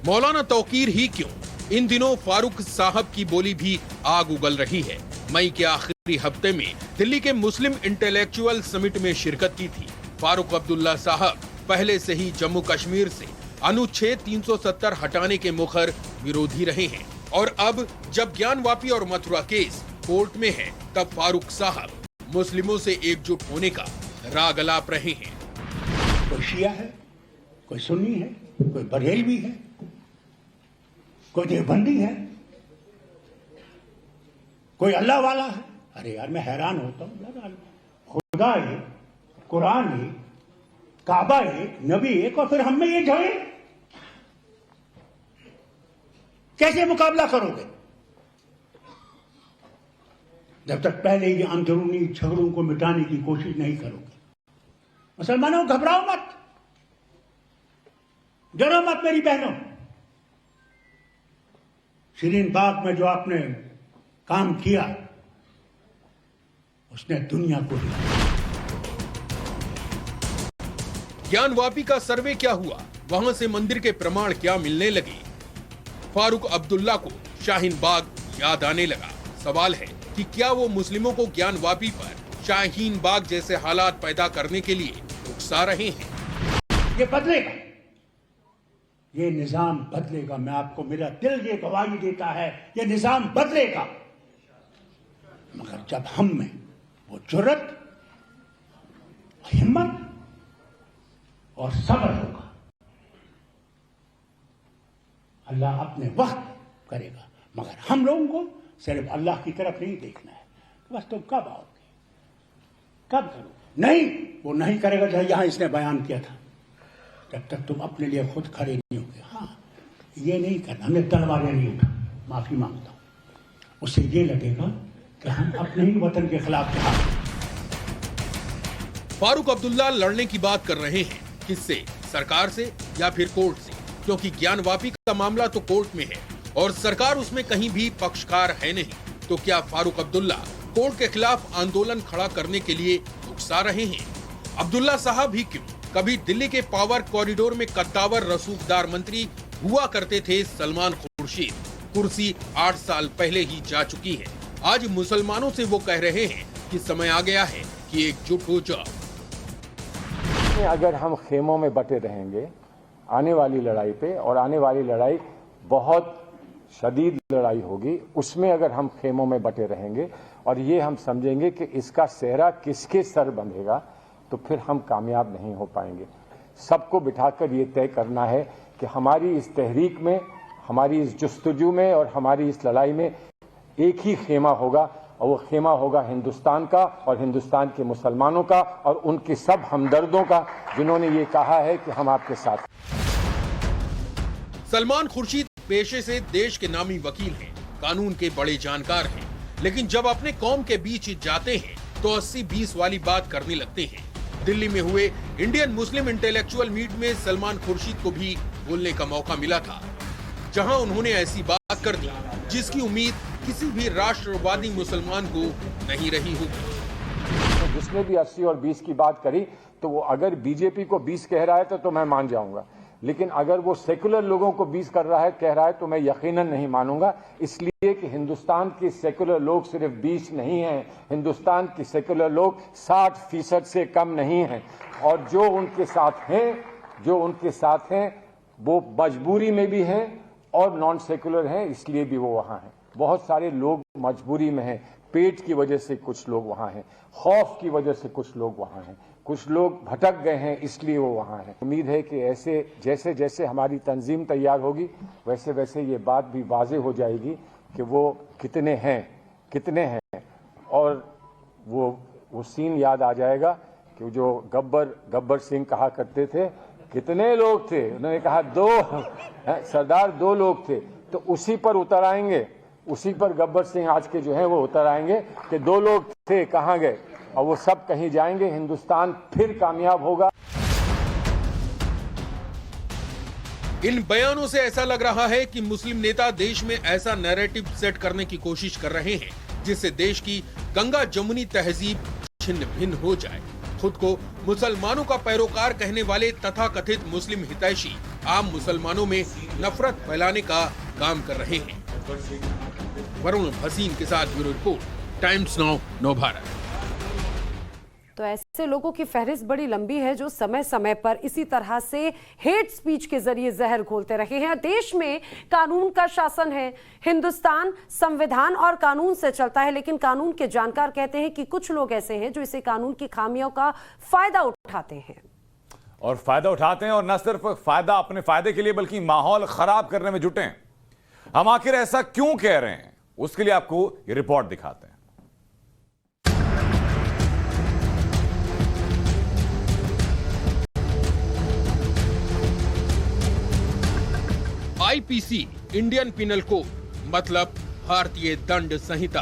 मौलाना तौकीर ही क्यों, इन दिनों फारूक साहब की बोली भी आग उगल रही है। मई के आखिरी हफ्ते में दिल्ली के मुस्लिम इंटेलेक्चुअल समिट में शिरकत की थी। फारूक अब्दुल्ला साहब पहले से ही जम्मू कश्मीर से अनुच्छेद 370 हटाने के मुखर विरोधी रहे हैं और अब जब ज्ञानवापी और मथुरा केस कोर्ट में है, तब फारूक साहब मुस्लिमों से एकजुट होने का राग अलाप रहे हैं। कोई शिया है, कोई सुन्नी है, कोई बरेलवी है, कोई देवबंदी है, कोई अल्लाह वाला है। अरे यार मैं हैरान होता हूँ यार, खुदा एक, कुरान एक, काबा एक, नबी एक, और फिर हम में ये झगड़े कैसे मुकाबला करोगे? जब तक पहले ही अंदरूनी झगड़ों को मिटाने की कोशिश नहीं करोगे। मुसलमानों घबराओ मत, डरो मत मेरी बहनों। शिरीन बाग में जो आपने काम किया उसने दुनिया को दिया। ज्ञानवापी का सर्वे क्या हुआ, वहां से मंदिर के प्रमाण क्या मिलने लगे? फारूक अब्दुल्ला को शाहीन बाग याद आने लगा। सवाल है कि क्या वो मुस्लिमों को ज्ञानवापी पर शाहीन बाग जैसे हालात पैदा करने के लिए उकसा रहे हैं? ये बदलेगा, ये निजाम बदलेगा। मैं आपको, मेरा दिल ये गवाही देता है, ये निजाम बदलेगा। मगर जब हम में वो जुर्रत, हिम्मत और सब्र होगा, अल्लाह अपने वक्त करेगा। मगर हम लोगों को सिर्फ अल्लाह की तरफ नहीं देखना है, बस तुम कब आओगे, कब करोगे? नहीं, वो नहीं करेगा जो यहां इसने बयान किया था, जब तक तुम अपने लिए खुद खड़े नहीं होगे। हाँ, ये नहीं करना, हमने तलवारें नहीं उठा, माफी मांगता हूं। उससे ये लगेगा कि हम अपने ही वतन के खिलाफ जहां। फारूक अब्दुल्ला लड़ने की बात कर रहे हैं, किससे? सरकार से या फिर कोर्ट से? क्योंकि ज्ञानवापी का मामला तो कोर्ट में है और सरकार उसमें कहीं भी पक्षकार है नहीं। तो क्या फारूक अब्दुल्ला कोर्ट के खिलाफ आंदोलन खड़ा करने के लिए उकसा रहे हैं? अब्दुल्ला साहब ही क्यों, कभी दिल्ली के पावर कॉरिडोर में कद्दावर रसूखदार मंत्री हुआ करते थे सलमान खुर्शीद। कुर्सी 8 साल पहले ही जा चुकी है। आज मुसलमानों से वो कह रहे हैं कि समय आ गया है कि एकजुट हो जाओ। अगर हम खेमों में बटे रहेंगे आने वाली लड़ाई पे, और आने वाली लड़ाई बहुत शदीद लड़ाई होगी, उसमें अगर हम खेमों में बटे रहेंगे और ये हम समझेंगे कि इसका सेहरा किसके सर बंधेगा, तो फिर हम कामयाब नहीं हो पाएंगे। सबको बिठाकर ये तय करना है कि हमारी इस तहरीक में, हमारी इस जुस्तजू में और हमारी इस लड़ाई में एक ही खेमा होगा, और वो खेमा होगा हिंदुस्तान का और हिंदुस्तान के मुसलमानों का और उनके सब हमदर्दों का, जिन्होंने ये कहा है कि हम आपके साथ। सलमान खुर्शीद पेशे से देश के नामी वकील हैं, कानून के बड़े जानकार हैं, लेकिन जब अपने कौम के बीच जाते हैं तो 80-20 वाली बात करने लगते हैं। दिल्ली में हुए इंडियन मुस्लिम इंटेलेक्चुअल मीट में सलमान खुर्शीद को भी बोलने का मौका मिला था, जहां उन्होंने ऐसी बात कर दी जिसकी उम्मीद किसी भी राष्ट्रवादी मुसलमान को नहीं रही होगी। जिसने भी 80 और 20 की बात करी, तो वो अगर बीजेपी को 20 कह रहा है तो मैं मान जाऊंगा, लेकिन अगर वो सेकुलर लोगों को 20 कर रहा है, कह रहा है, तो मैं यकीनन नहीं मानूंगा। इसलिए कि हिंदुस्तान के सेकुलर लोग सिर्फ 20 नहीं हैं, हिंदुस्तान के सेकुलर लोग 60% से कम नहीं हैं, और जो उनके साथ हैं वो मजबूरी में भी हैं और नॉन सेकुलर हैं, इसलिए भी वो वहां हैं। बहुत सारे लोग मजबूरी में हैं, पेट की वजह से कुछ लोग वहां हैं, खौफ की वजह से कुछ लोग वहां हैं, कुछ लोग भटक गए हैं इसलिए वो वहां हैं। उम्मीद है कि ऐसे जैसे जैसे हमारी तंजीम तैयार होगी वैसे वैसे ये बात भी वाज़ेह हो जाएगी कि वो कितने हैं और वो सीन याद आ जाएगा कि जो गब्बर सिंह कहा करते थे, कितने लोग थे, उन्होंने कहा 2 सरदार 2 लोग थे। तो उसी पर उतर आएंगे, उसी पर गब्बर सिंह आज के जो है वो उतर आएंगे कि 2 लोग थे, कहाँ गए, और वो सब कहीं जाएंगे, हिंदुस्तान फिर कामयाब होगा। इन बयानों से ऐसा लग रहा है कि मुस्लिम नेता देश में ऐसा नैरेटिव सेट करने की कोशिश कर रहे हैं जिससे देश की गंगा जमुनी तहजीब छिन्न भिन्न हो जाए। खुद को मुसलमानों का पैरोकार कहने वाले तथाकथित मुस्लिम हितैषी आम मुसलमानों में नफरत फैलाने का काम कर रहे हैं। वरुण भसीन के साथ ब्यूरो रिपोर्ट, टाइम्स नाउ नव भारत। तो ऐसे लोगों की फहरिस्त बड़ी लंबी है जो समय समय पर इसी तरह से हेट स्पीच के जरिए जहर घोलते रहे हैं। देश में कानून का शासन है, हिंदुस्तान संविधान और कानून से चलता है, लेकिन कानून के जानकार कहते हैं कि कुछ लोग ऐसे हैं जो इसे कानून की खामियों का फायदा उठाते हैं। और फायदा उठाते हैं, और न सिर्फ फायदा अपने फायदे के लिए बल्कि माहौल खराब करने में जुटे हैं। हम आखिर ऐसा क्यों कह रहे हैं, उसके लिए आपको ये रिपोर्ट दिखाते हैं। आईपीसी इंडियन पिनल कोड मतलब भारतीय दंड संहिता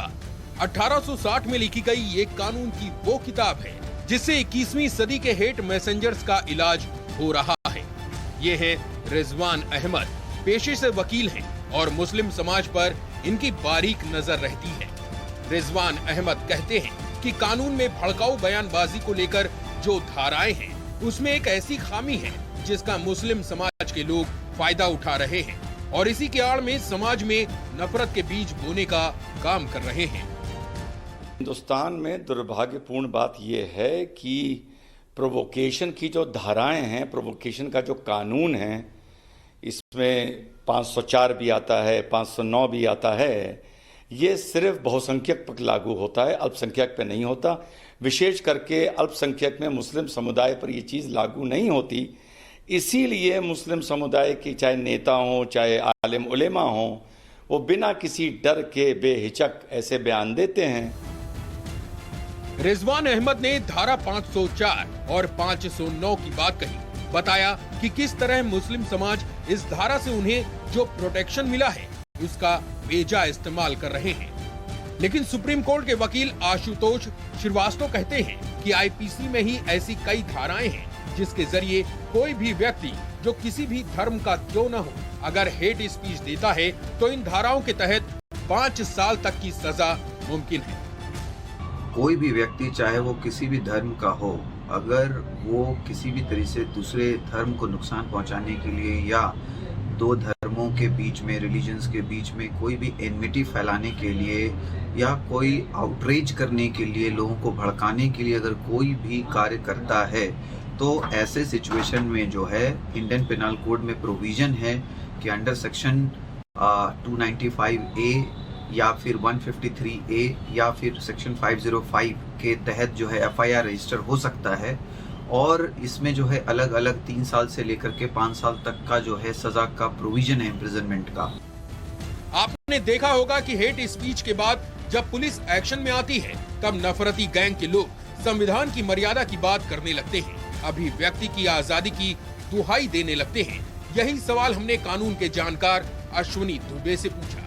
1860 में लिखी गई ये कानून की वो किताब है जिससे 21वीं सदी के हेट मैसेंजर्स का इलाज हो रहा है। ये हैं रिजवान अहमद, पेशे से वकील हैं और मुस्लिम समाज पर इनकी बारीक नजर रहती है। रिजवान अहमद कहते हैं कि कानून में भड़काऊ बयानबाजी को लेकर जो धाराएं हैं उसमें एक ऐसी खामी है जिसका मुस्लिम समाज के लोग फायदा उठा रहे हैं और इसी के आड़ में समाज में नफरत के बीज बोने का काम कर रहे हैं। हिंदुस्तान में दुर्भाग्यपूर्ण बात यह है कि प्रोवोकेशन की जो धाराएं हैं, प्रोवोकेशन का जो कानून है, इसमें 504 भी आता है, 509 भी आता है। ये सिर्फ बहुसंख्यक पर लागू होता है, अल्पसंख्यक पे नहीं होता। विशेष करके अल्पसंख्यक में मुस्लिम समुदाय पर ये चीज़ लागू नहीं होती। इसीलिए मुस्लिम समुदाय की चाहे नेता हों चाहे आलिम उलेमा हों, वो बिना किसी डर के बेहिचक ऐसे बयान देते हैं। रिजवान अहमद ने धारा 504 और 509 की बात कही, बताया कि किस तरह मुस्लिम समाज इस धारा से उन्हें जो प्रोटेक्शन मिला है उसका बेजा इस्तेमाल कर रहे हैं। लेकिन सुप्रीम कोर्ट के वकील आशुतोष श्रीवास्तव कहते हैं कि आईपीसी में ही ऐसी कई धाराएं हैं जिसके जरिए कोई भी व्यक्ति जो किसी भी धर्म का क्यों न हो, अगर हेट स्पीच देता है तो इन धाराओं के तहत 5 साल तक की सजा मुमकिन है। कोई भी व्यक्ति चाहे वो किसी भी धर्म का हो, अगर वो किसी भी तरह से दूसरे धर्म को नुकसान पहुंचाने के लिए या दो धर्मों के बीच में, रिलीजन्स के बीच में कोई भी एनमिटी फैलाने के लिए या कोई आउटरीच करने के लिए, लोगों को भड़काने के लिए अगर कोई भी कार्य करता है तो ऐसे सिचुएशन में जो है इंडियन पेनल कोड में प्रोविजन है कि अंडर सेक्शन 295A या फिर 153A या फिर सेक्शन 505 के तहत जो है FIR रजिस्टर हो सकता है। और इसमें जो है अलग अलग 3 साल से लेकर के 5 साल तक का जो है सजा का प्रोविजन है इम्प्रिजनमेंट का। आपने देखा होगा कि हेट स्पीच के बाद जब पुलिस एक्शन में आती है तब नफरती गैंग के लोग संविधान की मर्यादा की बात करने लगते हैं, अभिव्यक्ति की आजादी की दुहाई देने लगते हैं। यही सवाल हमने कानून के जानकार अश्विनी दुबे से पूछा।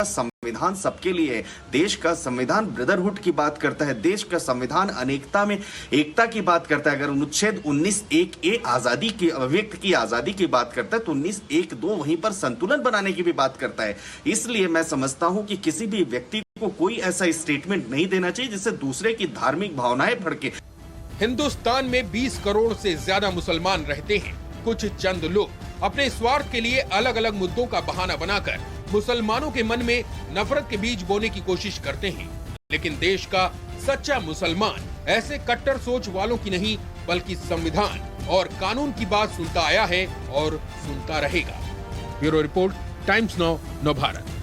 संविधान सबके लिए है, देश का संविधान ब्रदरहुड की बात करता है, देश का संविधान अनेकता में एकता की बात करता है। अगर अनुच्छेद 19(1)(a) आजादी की, अभिव्यक्ति की आजादी की बात करता है तो 19(1)(2) वहीं पर संतुलन बनाने की भी बात करता है। इसलिए मैं समझता हूं कि किसी भी व्यक्ति को कोई ऐसा स्टेटमेंट नहीं देना चाहिए जिससे दूसरे की धार्मिक भावनाएं भड़के। हिंदुस्तान में 20 करोड़ से ज्यादा मुसलमान रहते हैं। कुछ चंद लोग अपने स्वार्थ के लिए अलग अलग मुद्दों का बहाना बनाकर मुसलमानों के मन में नफरत के बीज बोने की कोशिश करते हैं। लेकिन देश का सच्चा मुसलमान ऐसे कट्टर सोच वालों की नहीं बल्कि संविधान और कानून की बात सुनता आया है और सुनता रहेगा। ब्यूरो रिपोर्ट, टाइम्स नाउ नव भारत।